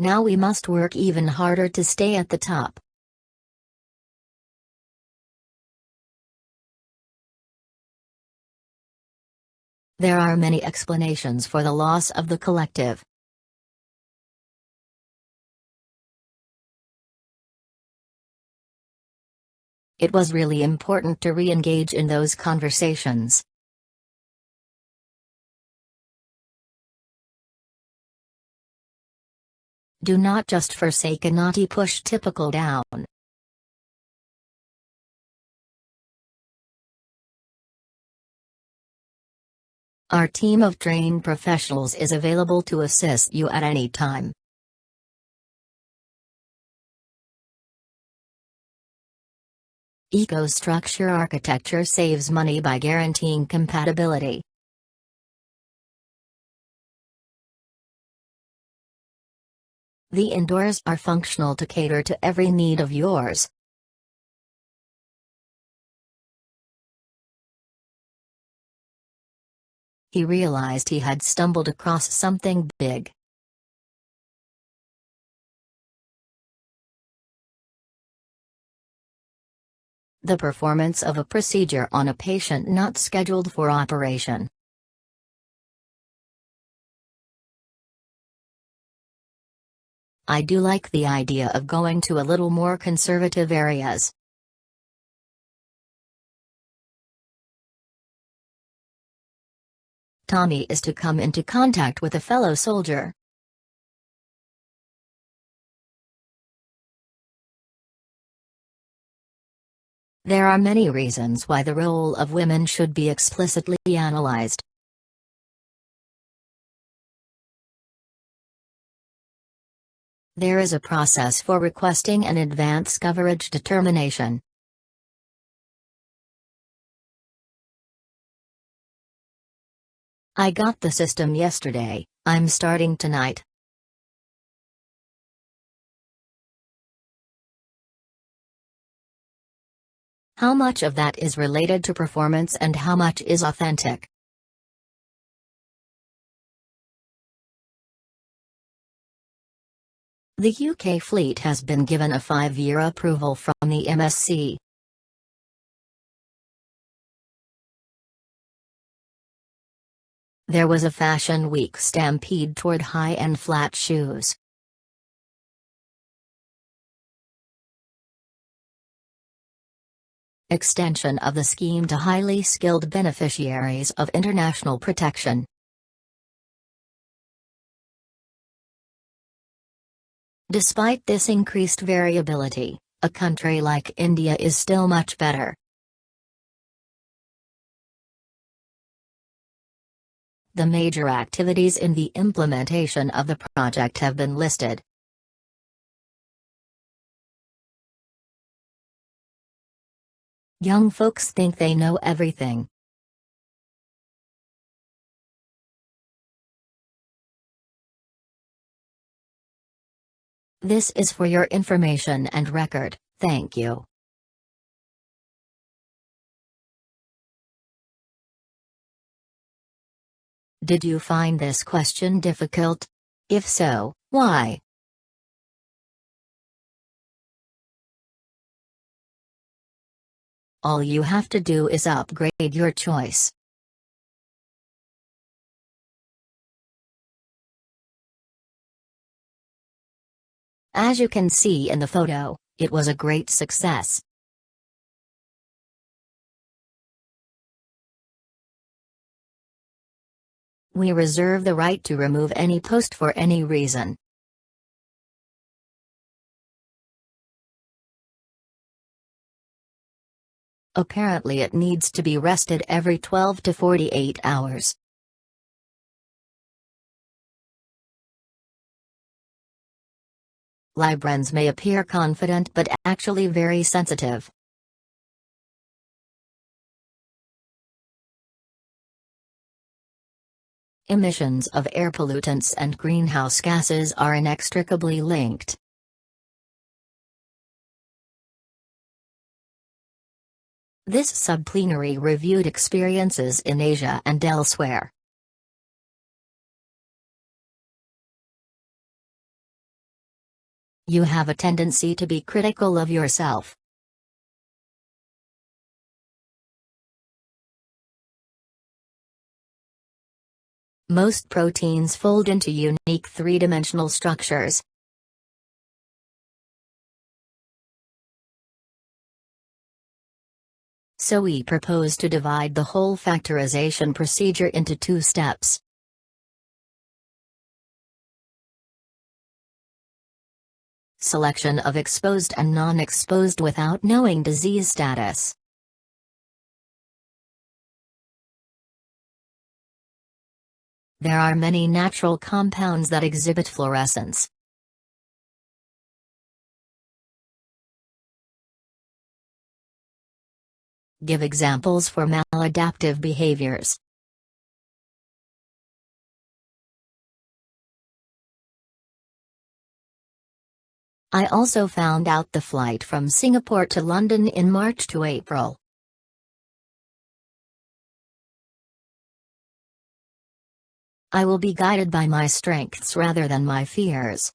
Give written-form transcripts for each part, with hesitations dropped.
Now we must work even harder to stay at the top. There are many explanations for the loss of the collective. It was really important to re-engage in those conversations. Do not just forsake a naughty push typical down. Our team of trained professionals is available to assist you at any time. EcoStructure architecture saves money by guaranteeing compatibility. The indoors are functional to cater to every need of yours. He realized he had stumbled across something big. The performance of a procedure on a patient not scheduled for operation. I do like the idea of going to a little more conservative areas. Tommy is to come into contact with a fellow soldier. There are many reasons why the role of women should be explicitly analyzed. There is a process for requesting an advance coverage determination. I got the system yesterday, I'm starting tonight. How much of that is related to performance and how much is authentic? The UK fleet has been given a 5-year approval from the MSC. There was a Fashion Week stampede toward high-end flat shoes. Extension of the scheme to highly skilled beneficiaries of international protection. Despite this increased variability, a country like India is still much better. The major activities in the implementation of the project have been listed. Young folks think they know everything. This is for your information and record, thank you. Did you find this question difficult? If so, why? All you have to do is upgrade your choice. As you can see in the photo, it was a great success. We reserve the right to remove any post for any reason. Apparently it needs to be rested every 12 to 48 hours. Librans may appear confident but actually very sensitive. Emissions of air pollutants and greenhouse gases are inextricably linked. This subplenary reviewed experiences in Asia and elsewhere. You have a tendency to be critical of yourself. Most proteins fold into unique three-dimensional structures. So we propose to divide the whole factorization procedure into 2 steps. Selection of exposed and non-exposed without knowing disease status. There are many natural compounds that exhibit fluorescence. Give examples for maladaptive behaviors. I also found out the flight from Singapore to London in March to April. I will be guided by my strengths rather than my fears.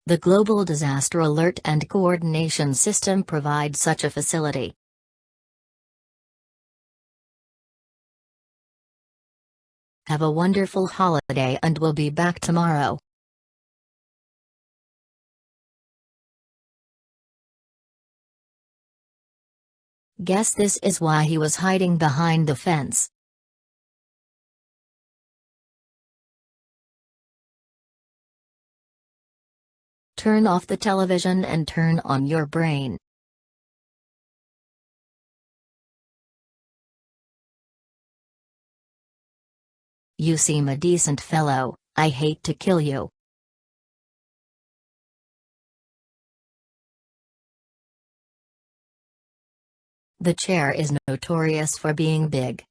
The Global Disaster Alert and Coordination System provides such a facility. Have a wonderful holiday and we'll be back tomorrow. Guess this is why he was hiding behind the fence. Turn off the television and turn on your brain. You seem a decent fellow, I hate to kill you. The chair is notorious for being big.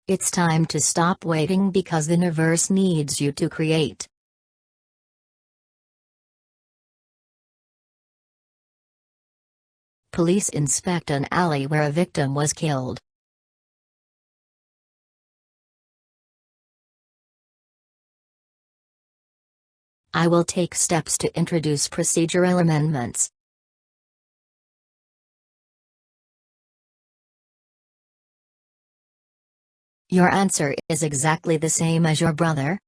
It's time to stop waiting because the universe needs you to create. Police inspect an alley where a victim was killed. I will take steps to introduce procedural amendments. Your answer is exactly the same as your brother?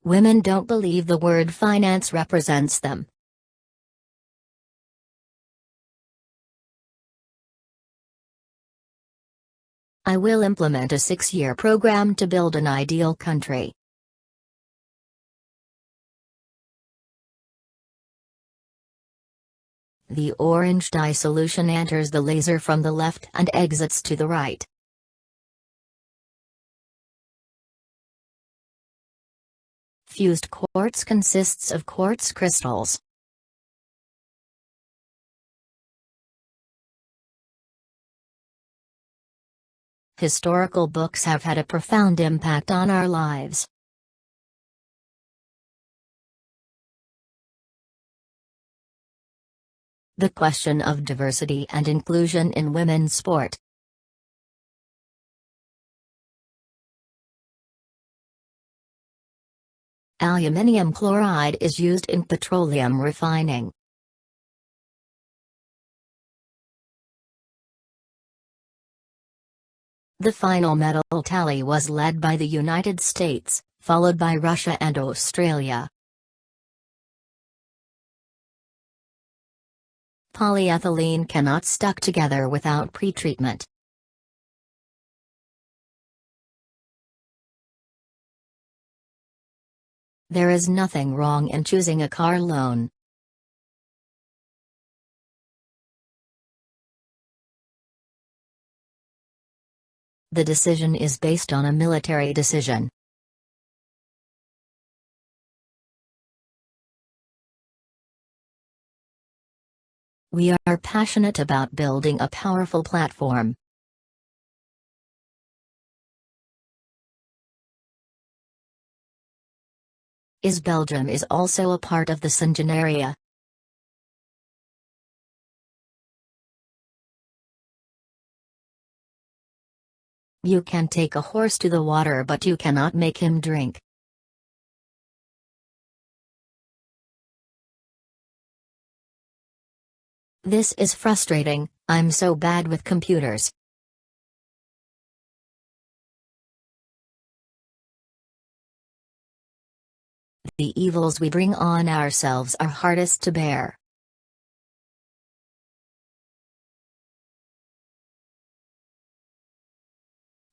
Women don't believe the word finance represents them. I will implement a 6-year program to build an ideal country. The orange dye solution enters the laser from the left and exits to the right. Fused quartz consists of quartz crystals. Historical books have had a profound impact on our lives. The question of diversity and inclusion in women's sport. Aluminium chloride is used in petroleum refining. The final medal tally was led by the United States, followed by Russia and Australia. Polyethylene cannot stuck together without pretreatment. There is nothing wrong in choosing a car loan. The decision is based on a military decision. We are passionate about building a powerful platform. is Belgium is also a part of the Schengen area. You can take a horse to the water but you cannot make him drink. This is frustrating, I'm so bad with computers. The evils we bring on ourselves are hardest to bear.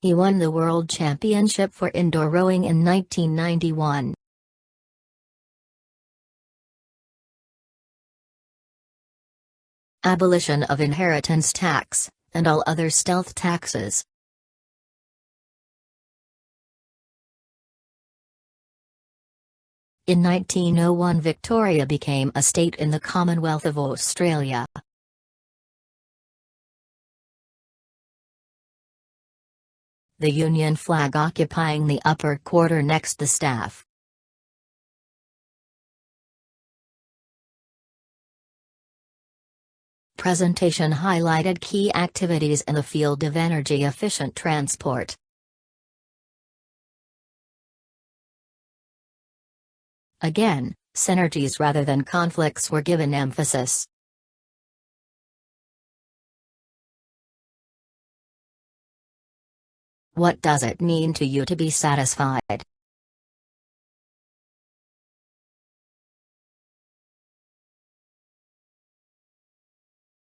He won the World Championship for indoor rowing in 1991. Abolition of inheritance tax, and all other stealth taxes. In 1901 Victoria became a state in the Commonwealth of Australia. The Union flag occupying the upper quarter next the staff. Presentation highlighted key activities in the field of energy-efficient transport. Again, synergies rather than conflicts were given emphasis. What does it mean to you to be satisfied?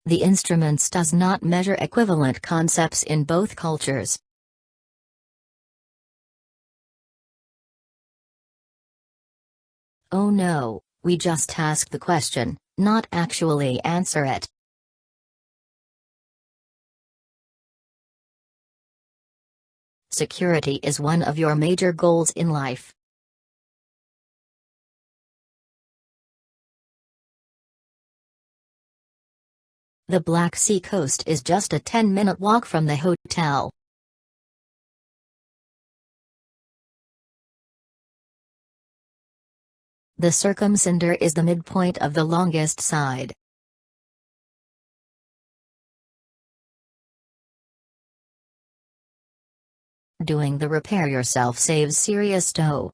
The instruments does not measure equivalent concepts in both cultures. Oh no, we just ask the question, not actually answer it. Security is one of your major goals in life. The Black Sea coast is just a 10-minute walk from the hotel. The circumcinder is the midpoint of the longest side. Doing the repair yourself saves serious dough.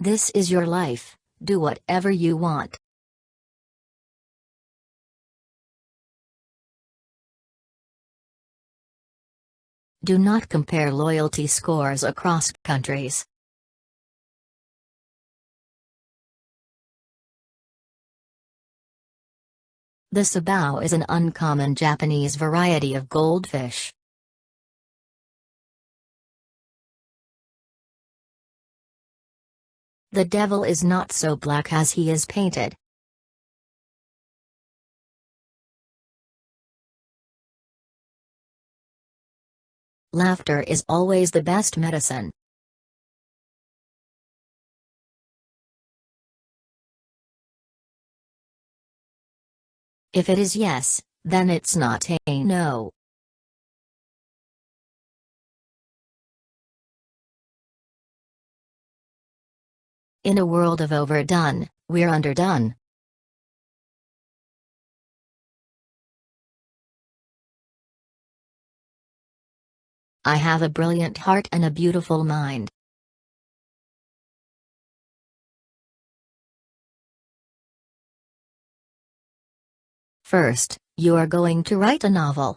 This is your life, do whatever you want. Do not compare loyalty scores across countries. The sabao is an uncommon Japanese variety of goldfish. The devil is not so black as he is painted. Laughter is always the best medicine. If it is yes, then it's not a no. In a world of overdone, we're underdone. I have a brilliant heart and a beautiful mind. First, you are going to write a novel.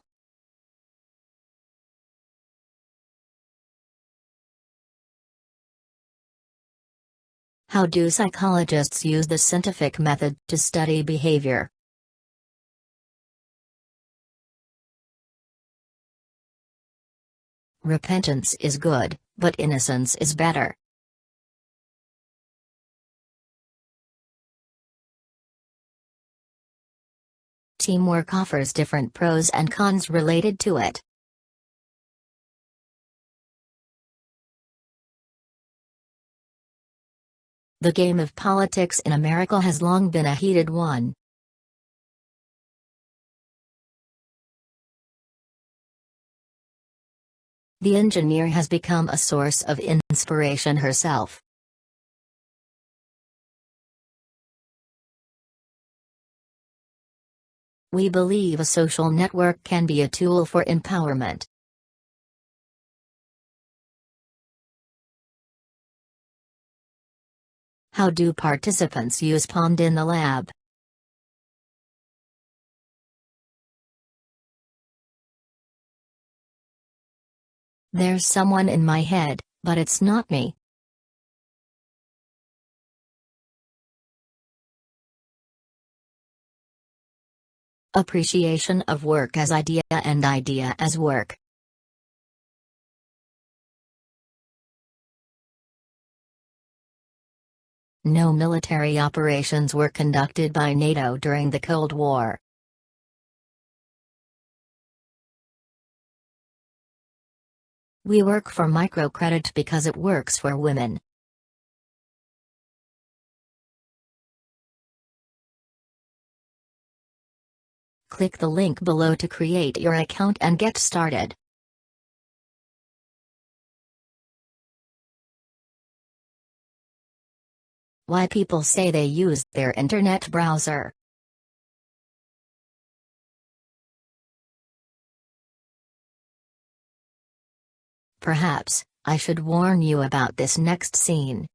How do psychologists use the scientific method to study behavior? Repentance is good, but innocence is better. Teamwork offers different pros and cons related to it. The game of politics in America has long been a heated one. The engineer has become a source of inspiration herself. We believe a social network can be a tool for empowerment. How do participants use Pond in the lab? There's someone in my head, but it's not me. Appreciation of work as idea and idea as work. No military operations were conducted by NATO during the Cold War. We work for microcredit because it works for women. Click the link below to create your account and get started. Why people say they use their internet browser. Perhaps, I should warn you about this next scene.